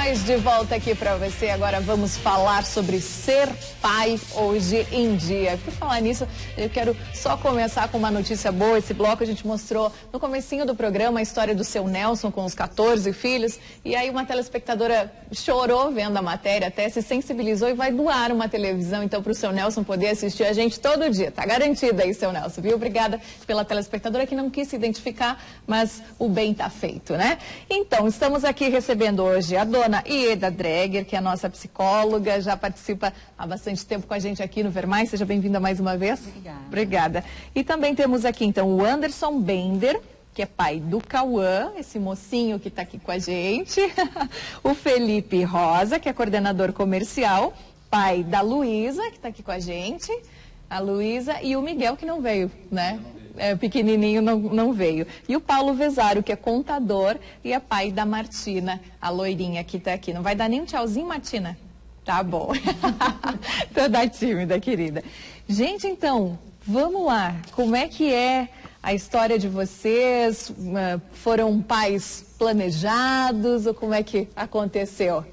nós de volta aqui para você. Agora vamos falar sobre ser pai hoje em dia. Por falar nisso, eu quero só começar com uma notícia boa. Esse bloco a gente mostrou no comecinho do programa a história do seu Nelson com os 14 filhos. E aí uma telespectadora chorou vendo a matéria, até se sensibilizou e vai doar uma televisão então para o seu Nelson poder assistir a gente todo dia. Tá garantido aí, seu Nelson, viu? Obrigada pela telespectadora que não quis se identificar, mas o bem tá feito, né? Então, estamos aqui recebendo hoje a dona Ieda Dreger, que é a nossa psicóloga, já participa há bastante tempo com a gente aqui no Vermais. Seja bem-vinda mais uma vez. Obrigada. Obrigada. E também temos aqui, então, o Anderson Bender, que é pai do Cauã, esse mocinho que está aqui com a gente. O Felipe Rosa, que é coordenador comercial, pai da Luísa, que está aqui com a gente. A Luísa e o Miguel, que não veio, né? Pequenininho não veio. E o Paulo Vesário, que é contador e é pai da Martina, a loirinha que está aqui. Não vai dar nem um tchauzinho, Martina? Tá bom. Toda tímida, querida. Gente, então, vamos lá. Como é que é a história de vocês? Foram pais planejados ou como é que aconteceu?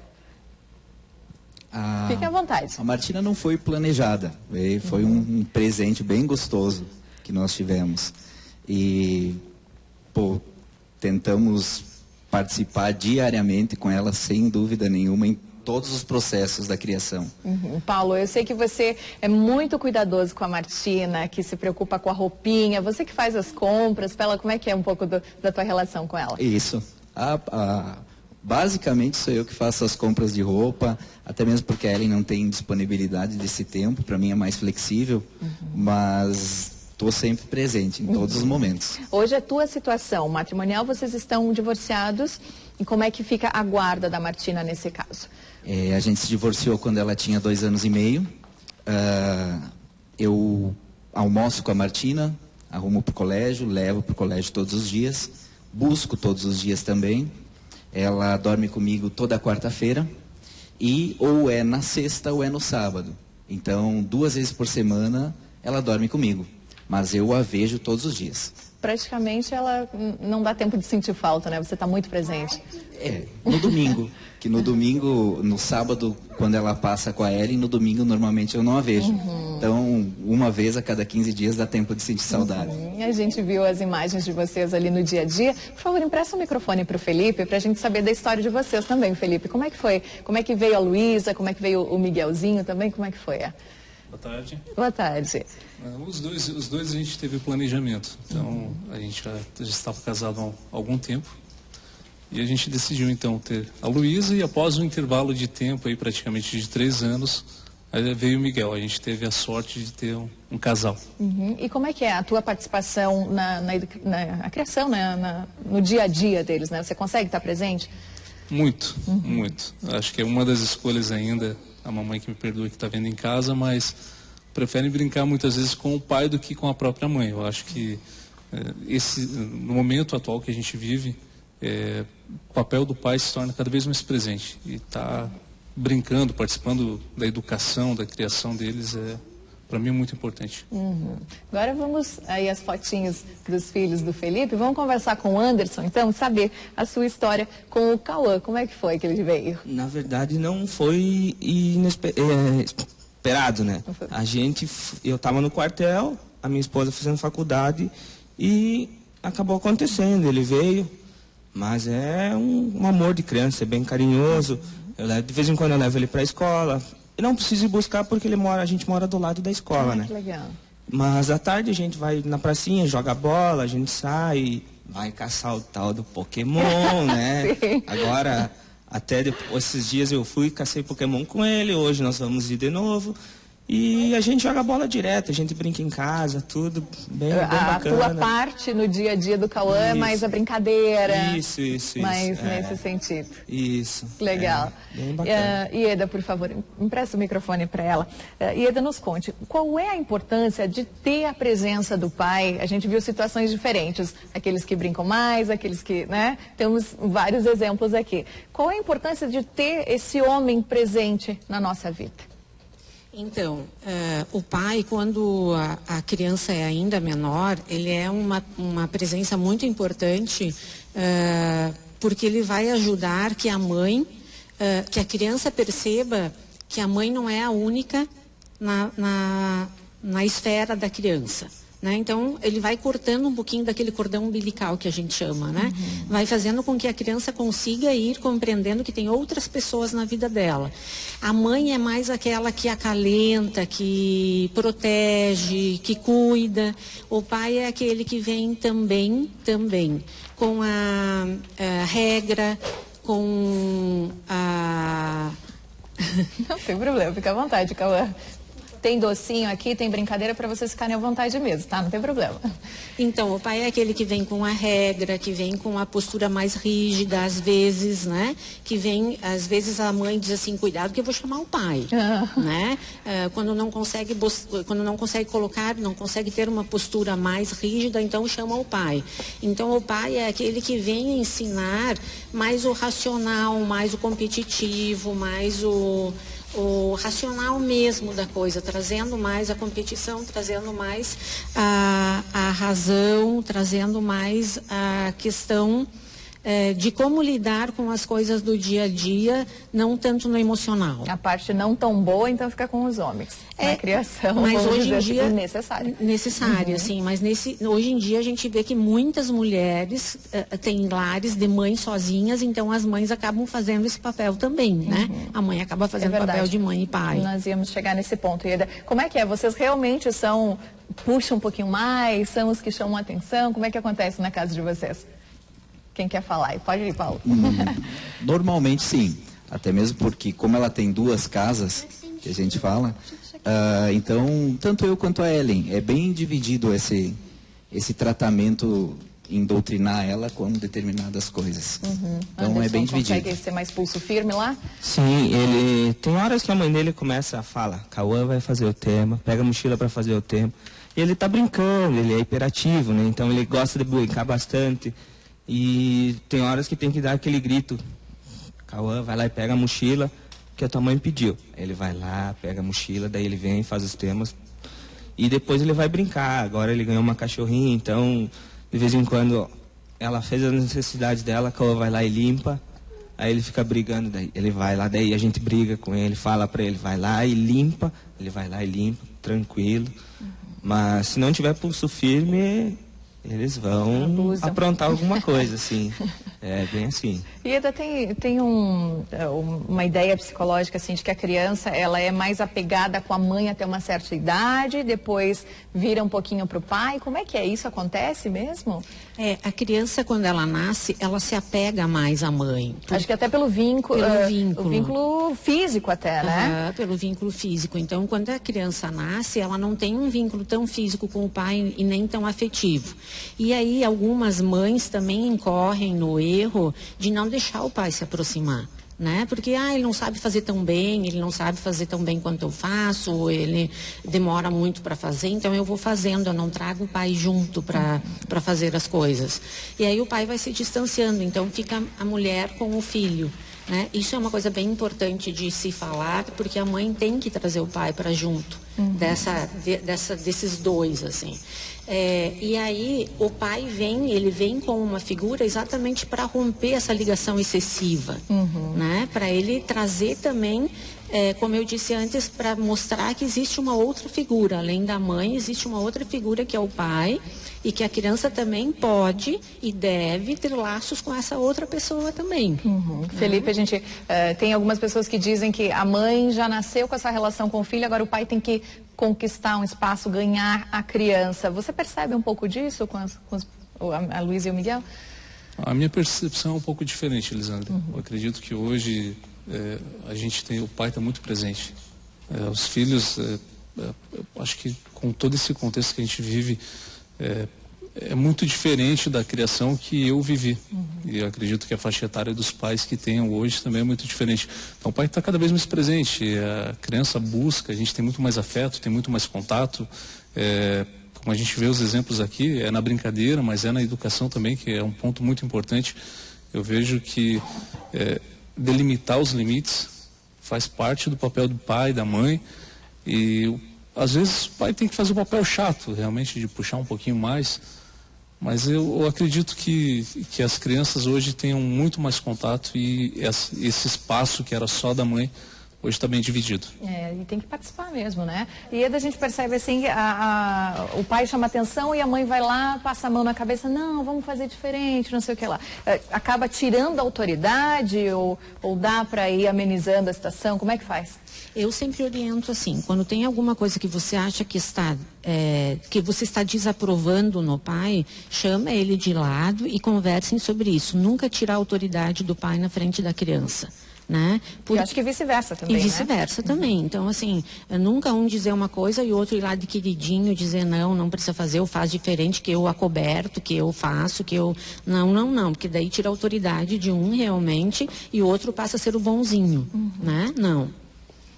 Fique à vontade. A Martina não foi planejada. Foi um presente bem gostoso que nós tivemos. E, tentamos participar diariamente com ela, sem dúvida nenhuma, em todos os processos da criação. Paulo, eu sei que você é muito cuidadoso com a Martina, que se preocupa com a roupinha, você que faz as compras para ela, como é que é um pouco da tua relação com ela? Isso. Basicamente sou eu que faço as compras de roupa, até mesmo porque a Ellen não tem disponibilidade desse tempo, para mim é mais flexível, mas estou sempre presente em todos os momentos. Hoje a tua situação matrimonial, vocês estão divorciados, e como é que fica a guarda da Martina nesse caso? A gente se divorciou quando ela tinha 2 anos e meio. Eu almoço com a Martina, arrumo para o colégio, levo para o colégio todos os dias, busco todos os dias também. Ela dorme comigo toda quarta-feira e ou é na sexta ou é no sábado. Então, 2 vezes por semana ela dorme comigo, mas eu a vejo todos os dias. Praticamente ela não dá tempo de sentir falta, né? Você está muito presente. No domingo. Que no domingo, no sábado, quando ela passa com a Ellen, no domingo normalmente eu não a vejo. Então, uma vez a cada 15 dias dá tempo de sentir saudade. A gente viu as imagens de vocês ali no dia a dia. Por favor, empresta o microfone para o Felipe, para a gente saber da história de vocês também, Felipe. Como é que foi? Como é que veio a Luísa? Como é que veio o Miguelzinho também? Como é que foi? Boa tarde. Boa tarde. Os dois a gente teve planejamento. Então, a gente já estava casado há algum tempo. E a gente decidiu, então, ter a Luísa e após um intervalo de tempo, aí, praticamente de 3 anos, aí veio o Miguel. A gente teve a sorte de ter um casal. E como é que é a tua participação na criação, no dia a dia deles, né? Você consegue estar presente? Muito, muito. Acho que é uma das escolhas ainda, a mamãe que me perdoa que está vendo em casa, mas preferem brincar muitas vezes com o pai do que com a própria mãe. Eu acho que no momento atual que a gente vive, o papel do pai se torna cada vez mais presente. E tá brincando, participando da educação, da criação deles, para mim é muito importante. Agora vamos aí as fotinhos dos filhos do Felipe. Vamos conversar com o Anderson, então, saber a sua história com o Cauã. Como é que foi que ele veio? Na verdade, não foi inesperado, né? Eu estava no quartel, a minha esposa fazendo faculdade e acabou acontecendo. Ele veio, mas é um amor de criança, é bem carinhoso. De vez em quando eu levo ele para a escola. Eu não preciso ir buscar porque a gente mora do lado da escola, né? Que legal. Mas à tarde a gente vai na pracinha, joga bola, a gente sai, vai caçar o tal do Pokémon, né? Sim. Agora, esses dias eu fui e cacei Pokémon com ele, hoje nós vamos ir de novo. E a gente joga bola direto, a gente brinca em casa, tudo bem bacana. A tua parte no dia a dia do Cauã é mais a brincadeira. Isso. Mais nesse sentido. Isso. Legal. Bem bacana. Ieda, por favor, empresta o microfone para ela. Ieda, nos conte, qual é a importância de ter a presença do pai? A gente viu situações diferentes, aqueles que brincam mais, aqueles que, né? Temos vários exemplos aqui. Qual é a importância de ter esse homem presente na nossa vida? Então, o pai, quando a criança é ainda menor, ele é uma presença muito importante, porque ele vai ajudar que a mãe que a criança perceba que a mãe não é a única na esfera da criança. Né? Então, ele vai cortando um pouquinho daquele cordão umbilical que a gente chama, né? Vai fazendo com que a criança consiga ir compreendendo que tem outras pessoas na vida dela. A mãe é mais aquela que acalenta, que protege, que cuida. O pai é aquele que vem também, com a regra, com a... Não tem problema, fica à vontade, Cauã. Tem docinho aqui, tem brincadeira para vocês ficarem à vontade mesmo, tá? Não tem problema. Então, o pai é aquele que vem com a regra, que vem com a postura mais rígida, às vezes, né? Que vem, às vezes a mãe diz assim, cuidado que eu vou chamar o pai, né? Quando não consegue colocar, não consegue ter uma postura mais rígida, então chama o pai. Então, o pai é aquele que vem ensinar mais o racional, mais o competitivo, mais o racional mesmo da coisa, trazendo mais a competição, trazendo mais a razão, trazendo mais a questão de como lidar com as coisas do dia a dia, não tanto no emocional. A parte não tão boa, então, fica com os homens. Na criação, mas hoje em dia necessária, sim, mas hoje em dia a gente vê que muitas mulheres têm lares de mães sozinhas, então as mães acabam fazendo esse papel também, né? A mãe acaba fazendo papel de mãe e pai. Nós íamos chegar nesse ponto, Ieda. Como é que é? Vocês realmente puxam um pouquinho mais, são os que chamam a atenção? Como é que acontece na casa de vocês? Quem quer falar? Pode ir, Paulo. Normalmente sim, até mesmo porque como ela tem 2 casas, que a gente fala, então tanto eu quanto a Ellen, é bem dividido esse tratamento em doutrinar ela com determinadas coisas. Então Anderson, é bem dividido. Consegue ser mais pulso firme lá? Sim, ele tem horas que a mãe dele começa a falar, Cauã vai fazer o tema, pega a mochila para fazer o tema. E ele tá brincando, ele é hiperativo, né? Então ele gosta de brincar bastante. E tem horas que tem que dar aquele grito, Cauã, vai lá e pega a mochila que a tua mãe pediu. Ele vai lá, pega a mochila, daí ele vem, faz os temas e depois ele vai brincar. Agora ele ganhou uma cachorrinha, então de vez em quando ela fez as necessidades dela, Cauã vai lá e limpa. Aí ele fica brigando, daí ele vai lá, daí a gente briga com ele, fala pra ele, vai lá e limpa. Ele vai lá e limpa, tranquilo. Mas se não tiver pulso firme, eles vão aprontar alguma coisa, assim. É bem assim. Ieda, tem uma ideia psicológica, assim, de que a criança, ela é mais apegada com a mãe até uma certa idade, depois vira um pouquinho pro pai. Como é que é? Isso acontece mesmo? A criança, quando ela nasce, ela se apega mais à mãe. Acho que até pelo vínculo. O vínculo físico até, né? Pelo vínculo físico. Então, quando a criança nasce, ela não tem um vínculo tão físico com o pai e nem tão afetivo. E aí, algumas mães também incorrem no erro de não deixar o pai se aproximar. Né? Porque ele não sabe fazer tão bem, ele não sabe fazer tão bem quanto eu faço, ou ele demora muito para fazer, então eu vou fazendo, eu não trago o pai junto para fazer as coisas. E aí o pai vai se distanciando, então fica a mulher com o filho. Né? Isso é uma coisa bem importante de se falar, porque a mãe tem que trazer o pai para junto desses dois, assim. E aí o pai ele vem com uma figura exatamente para romper essa ligação excessiva, né? Para ele trazer também, como eu disse antes, para mostrar que existe uma outra figura, além da mãe, existe uma outra figura que é o pai, e que a criança também pode e deve ter laços com essa outra pessoa também. Felipe, a gente tem algumas pessoas que dizem que a mãe já nasceu com essa relação com o filho, agora o pai tem que conquistar um espaço, ganhar a criança. Você percebe um pouco disso com a Luísa e o Miguel? A minha percepção é um pouco diferente, Elisandra. Eu acredito que hoje o pai está muito presente. Os filhos, acho que com todo esse contexto que a gente vive, é muito diferente da criação que eu vivi. E eu acredito que a faixa etária dos pais que tenham hoje também é muito diferente. Então o pai está cada vez mais presente, a criança busca, a gente tem muito mais afeto, tem muito mais contato. Como a gente vê os exemplos aqui, é na brincadeira, mas é na educação também, que é um ponto muito importante. Eu vejo que delimitar os limites faz parte do papel do pai, da mãe, e às vezes o pai tem que fazer o papel chato, realmente, de puxar um pouquinho mais, Mas eu acredito que as crianças hoje tenham muito mais contato e esse espaço que era só da mãe, hoje está bem dividido. E tem que participar mesmo, né? E aí a gente percebe assim, o pai chama atenção e a mãe vai lá, passa a mão na cabeça, não, vamos fazer diferente, não sei o que lá. Acaba tirando a autoridade ou dá para ir amenizando a situação? Como é que faz? Eu sempre oriento assim, quando tem alguma coisa que você acha que você está desaprovando no pai, chama ele de lado e conversem sobre isso. Nunca tirar a autoridade do pai na frente da criança. Né? Eu acho que vice-versa também, e vice-versa, né? Também. Então, assim, nunca um dizer uma coisa e o outro ir lá de queridinho dizer não precisa fazer, eu faço diferente, que eu acoberto, que eu faço, que eu... Não, porque daí tira a autoridade de um realmente e o outro passa a ser o bonzinho, né? Não.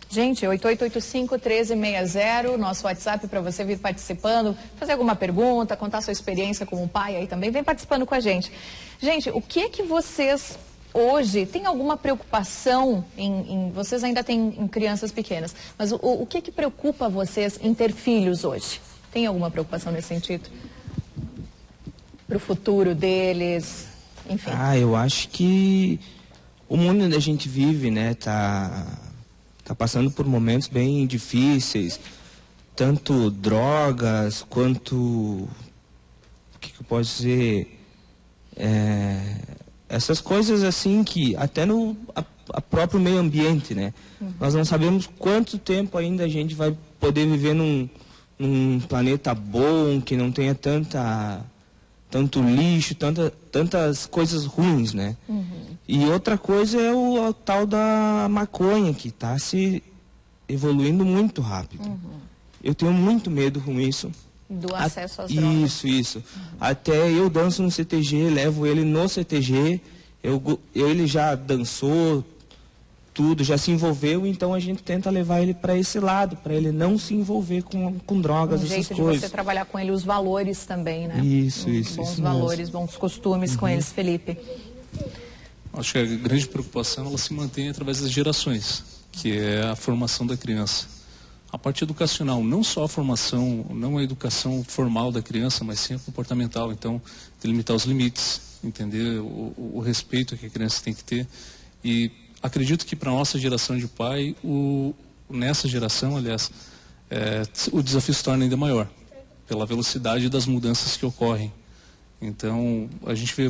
Gente, 8885-1360, nosso WhatsApp para você vir participando, fazer alguma pergunta, contar sua experiência como pai aí também, vem participando com a gente. Gente, o que é que vocês... Hoje, tem alguma preocupação vocês ainda têm crianças pequenas, mas o que preocupa vocês em ter filhos hoje? Tem alguma preocupação nesse sentido? Para o futuro deles, enfim. Eu acho que o mundo onde a gente vive, né, tá passando por momentos bem difíceis, tanto drogas quanto, o que eu posso dizer, essas coisas assim que até no próprio meio ambiente, né? Nós não sabemos quanto tempo ainda a gente vai poder viver num planeta bom, que não tenha tanto lixo, tantas coisas ruins, né? E outra coisa é o tal da maconha, que está se evoluindo muito rápido. Eu tenho muito medo com isso. Do acesso às drogas. Isso. Até eu danço no CTG, levo ele no CTG, ele já dançou tudo, já se envolveu, então a gente tenta levar ele para esse lado, para ele não se envolver com drogas, essas coisas. Um jeito de você trabalhar com ele os valores também, né? Isso. Bons valores, bons costumes com eles, Felipe. Acho que a grande preocupação, ela se mantém através das gerações, que é a formação da criança. A parte educacional, não só a formação, não a educação formal da criança, mas sim a comportamental. Então, delimitar os limites, entender o respeito que a criança tem que ter. E acredito que para a nossa geração de pai, nessa geração, aliás, o desafio se torna ainda maior, pela velocidade das mudanças que ocorrem. Então, a gente vê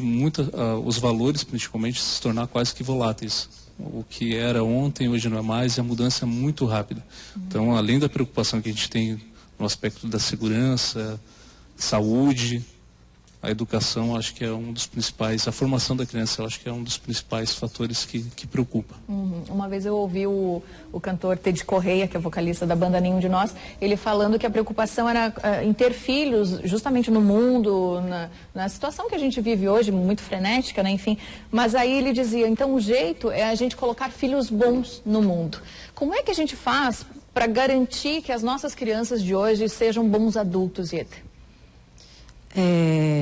os valores, principalmente, se tornar quase que voláteis. O que era ontem, hoje não é mais, e a mudança é muito rápida. Então, além da preocupação que a gente tem no aspecto da segurança, saúde, a educação, acho que é um dos principais, a formação da criança, eu acho que é um dos principais fatores que preocupa. Uma vez eu ouvi o cantor Ted Correia, que é vocalista da banda Nenhum de Nós, ele falando que a preocupação era em ter filhos, justamente no mundo, na situação que a gente vive hoje, muito frenética, né, enfim. Mas aí ele dizia, então o jeito é a gente colocar filhos bons no mundo. Como é que a gente faz para garantir que as nossas crianças de hoje sejam bons adultos, Ieta?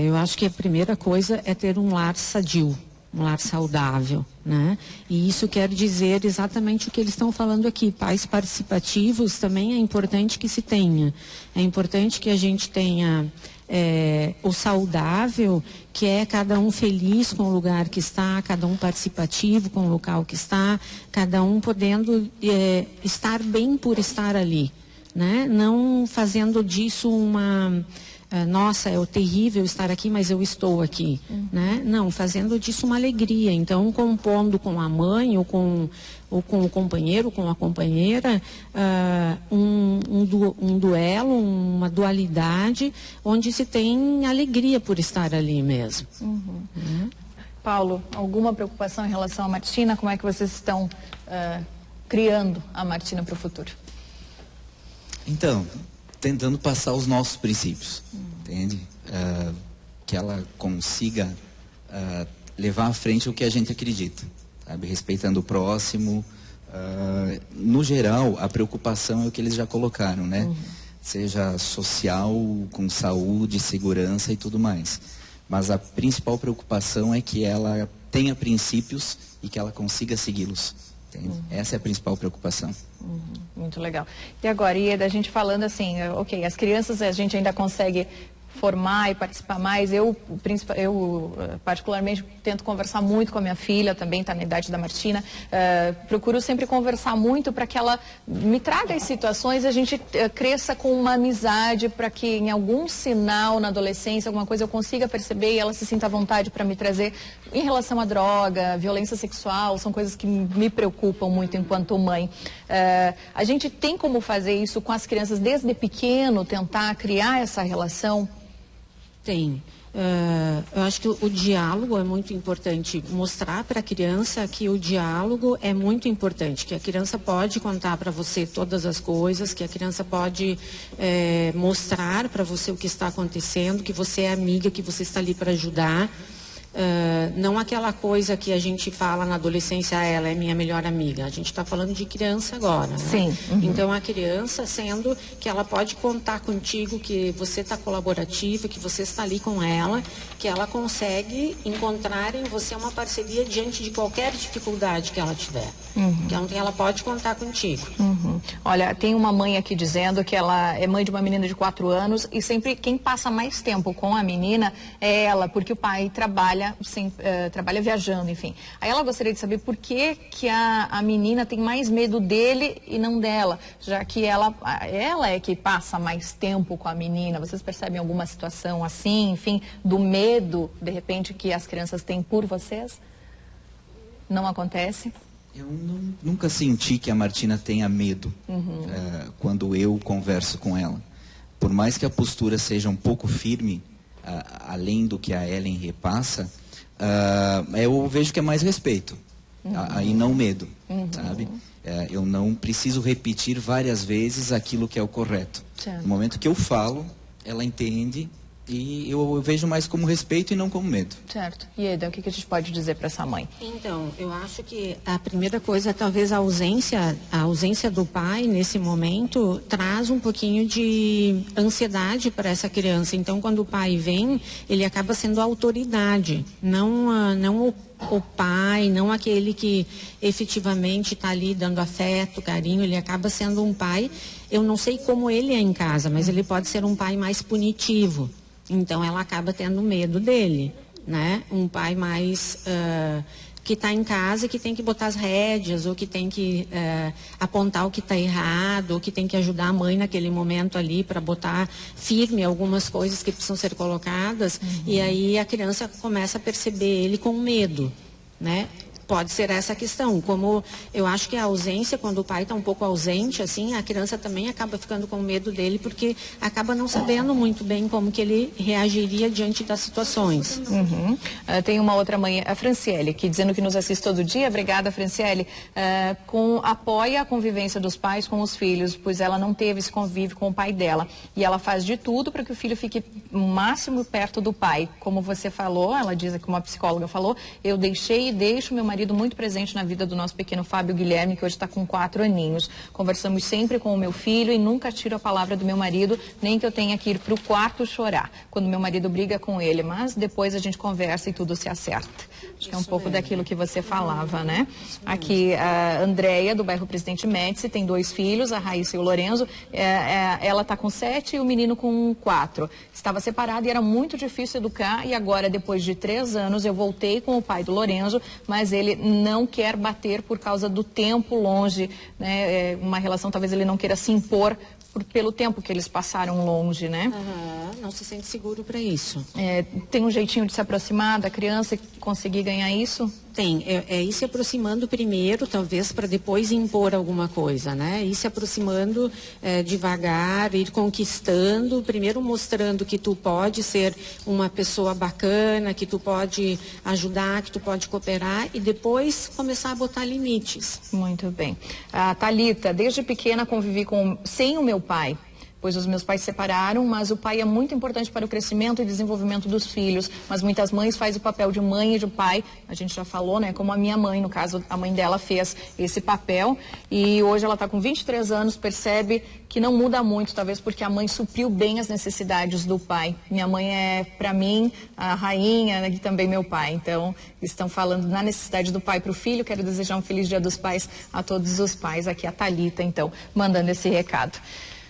Eu acho que a primeira coisa é ter um lar sadio, um lar saudável, né? E isso quer dizer exatamente o que eles estão falando aqui. Pais participativos também é importante que se tenha. É importante que a gente tenha o saudável, que é cada um feliz com o lugar que está, cada um participativo com o local que está, cada um podendo estar bem por estar ali, né? Não fazendo disso uma... nossa, é terrível estar aqui, mas eu estou aqui, né? Não, fazendo disso uma alegria. Então, compondo com a mãe ou com o companheiro, com a companheira, um duelo, uma dualidade, onde se tem alegria por estar ali mesmo. Paulo, alguma preocupação em relação à Martina? Como é que vocês estão criando a Martina para o futuro? Então, tentando passar os nossos princípios, entende? Que ela consiga levar à frente o que a gente acredita, sabe? Respeitando o próximo. No geral, a preocupação é o que eles já colocaram, né? Seja social, com saúde, segurança e tudo mais. Mas a principal preocupação é que ela tenha princípios e que ela consiga segui-los. Essa é a principal preocupação. Muito legal. E agora, Ieda, a gente falando assim, ok, as crianças a gente ainda consegue formar e participar mais. Eu particularmente tento conversar muito com a minha filha, também está na idade da Martina. Procuro sempre conversar muito para que ela me traga as situações e a gente cresça com uma amizade, para que em algum sinal na adolescência, alguma coisa eu consiga perceber e ela se sinta à vontade para me trazer. Em relação à droga, violência sexual, são coisas que me preocupam muito enquanto mãe. A gente tem como fazer isso com as crianças desde pequeno, tentar criar essa relação? Tem. Eu acho que o diálogo é muito importante. Mostrar para a criança que o diálogo é muito importante, que a criança pode contar para você todas as coisas, que a criança pode mostrar para você o que está acontecendo, que você é amiga, que você está ali para ajudar. Não aquela coisa que a gente fala na adolescência, ela é minha melhor amiga. A gente está falando de criança agora, né? Sim. Então a criança, sendo que ela pode contar contigo, que você está colaborativa, que você está ali com ela, que ela consegue encontrar em você uma parceria diante de qualquer dificuldade que ela tiver. Que ela pode contar contigo. Olha, tem uma mãe aqui dizendo que ela é mãe de uma menina de 4 anos e sempre quem passa mais tempo com a menina é ela, porque o pai trabalha viajando, enfim. Aí ela gostaria de saber por que a menina tem mais medo dele e não dela, já que ela é que passa mais tempo com a menina. Vocês percebem alguma situação assim, enfim, do medo, de repente, que as crianças têm por vocês? Não acontece? Eu nunca senti que a Martina tenha medo quando eu converso com ela. Por mais que a postura seja um pouco firme, além do que a Ellen repassa, eu vejo que é mais respeito, aí não medo, sabe? Eu não preciso repetir várias vezes aquilo que é o correto. Certo. No momento que eu falo, ela entende e eu vejo mais como respeito e não como medo. Certo. E Eda, o que a gente pode dizer para essa mãe? Então, eu acho que a primeira coisa é talvez a ausência do pai nesse momento traz um pouquinho de ansiedade para essa criança. Então, quando o pai vem, ele acaba sendo a autoridade, não o pai, não aquele que efetivamente está ali dando afeto, carinho. Ele acaba sendo um pai, eu não sei como ele é em casa, mas ele pode ser um pai mais punitivo. Então ela acaba tendo medo dele, né? Um pai mais que está em casa e que tem que botar as rédeas, ou que tem que apontar o que está errado, ou que tem que ajudar a mãe naquele momento ali para botar firme algumas coisas que precisam ser colocadas. E aí a criança começa a perceber ele com medo, né? Pode ser essa a questão. Como eu acho que a ausência, quando o pai está um pouco ausente, assim, a criança também acaba ficando com medo dele, porque acaba não sabendo muito bem como que ele reagiria diante das situações. Tem uma outra mãe, a Franciele, aqui dizendo que nos assiste todo dia. Obrigada, Franciele. Apoia a convivência dos pais com os filhos, pois ela não teve esse convívio com o pai dela. E ela faz de tudo para que o filho fique o máximo perto do pai. Como você falou, ela diz, como a psicóloga falou, eu deixei e deixo meu marido muito presente na vida do nosso pequeno Fábio Guilherme, que hoje está com 4 aninhos. Conversamos sempre com o meu filho e nunca tiro a palavra do meu marido, nem que eu tenha que ir para o quarto chorar, quando meu marido briga com ele. Mas depois a gente conversa e tudo se acerta. Acho que é um pouco daquilo que você falava, né? Aqui, a Andréia, do bairro Presidente Médici, tem 2 filhos, a Raíssa e o Lorenzo. Ela está com 7 e o menino com 4. Estava separada e era muito difícil educar, e agora, depois de 3 anos, eu voltei com o pai do Lorenzo, mas ele não quer bater por causa do tempo longe, né? Uma relação, talvez ele não queira se impor pelo tempo que eles passaram longe, né? Não se sente seguro para isso. Tem um jeitinho de se aproximar da criança e conseguir ganhar isso? Tem, ir se aproximando primeiro, talvez, para depois impor alguma coisa, né? Ir se aproximando devagar, ir conquistando, primeiro mostrando que tu pode ser uma pessoa bacana, que tu pode ajudar, que tu pode cooperar, e depois começar a botar limites. Muito bem. A Thalita, desde pequena convivi sem o meu pai, pois os meus pais se separaram, mas o pai é muito importante para o crescimento e desenvolvimento dos filhos. Mas muitas mães fazem o papel de mãe e de pai, a gente já falou, né? Como a minha mãe, no caso, a mãe dela fez esse papel. E hoje ela está com 23 anos, percebe que não muda muito, talvez porque a mãe supriu bem as necessidades do pai. Minha mãe é, para mim, a rainha, né, e também meu pai. Então, estão falando na necessidade do pai para o filho. Quero desejar um feliz Dia dos Pais a todos os pais. Aqui a Thalita, então, mandando esse recado.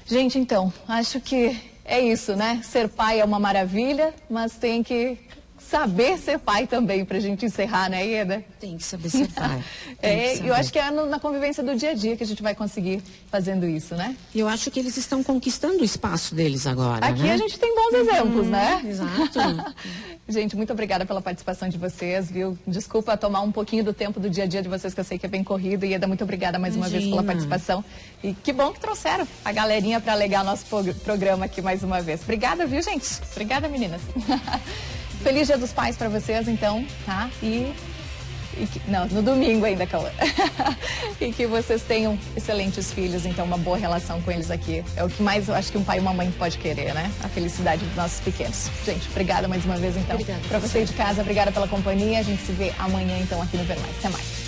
Gente, então, acho que é isso, né? Ser pai é uma maravilha, mas tem que saber ser pai também, pra gente encerrar, né, Ieda? Tem que saber ser pai. Eu acho que é na convivência do dia a dia que a gente vai conseguir fazendo isso, né? E eu acho que eles estão conquistando o espaço deles agora, Aqui né? a gente tem bons exemplos, né? Exato. Gente, muito obrigada pela participação de vocês, viu? Desculpa tomar um pouquinho do tempo do dia a dia de vocês, que eu sei que é bem corrido. Ieda, muito obrigada mais uma vez pela participação. E que bom que trouxeram a galerinha para alegar nosso programa aqui mais uma vez. Obrigada, viu, gente? Obrigada, meninas. Feliz Dia dos Pais para vocês, então, tá? Não, no domingo ainda, Cauã. E que vocês tenham excelentes filhos, então uma boa relação com eles aqui. É o que mais eu acho que um pai e uma mãe pode querer, né? A felicidade dos nossos pequenos. Gente, obrigada mais uma vez, então. Para você de casa, obrigada pela companhia. A gente se vê amanhã, então, aqui no Ver Mais. Até mais.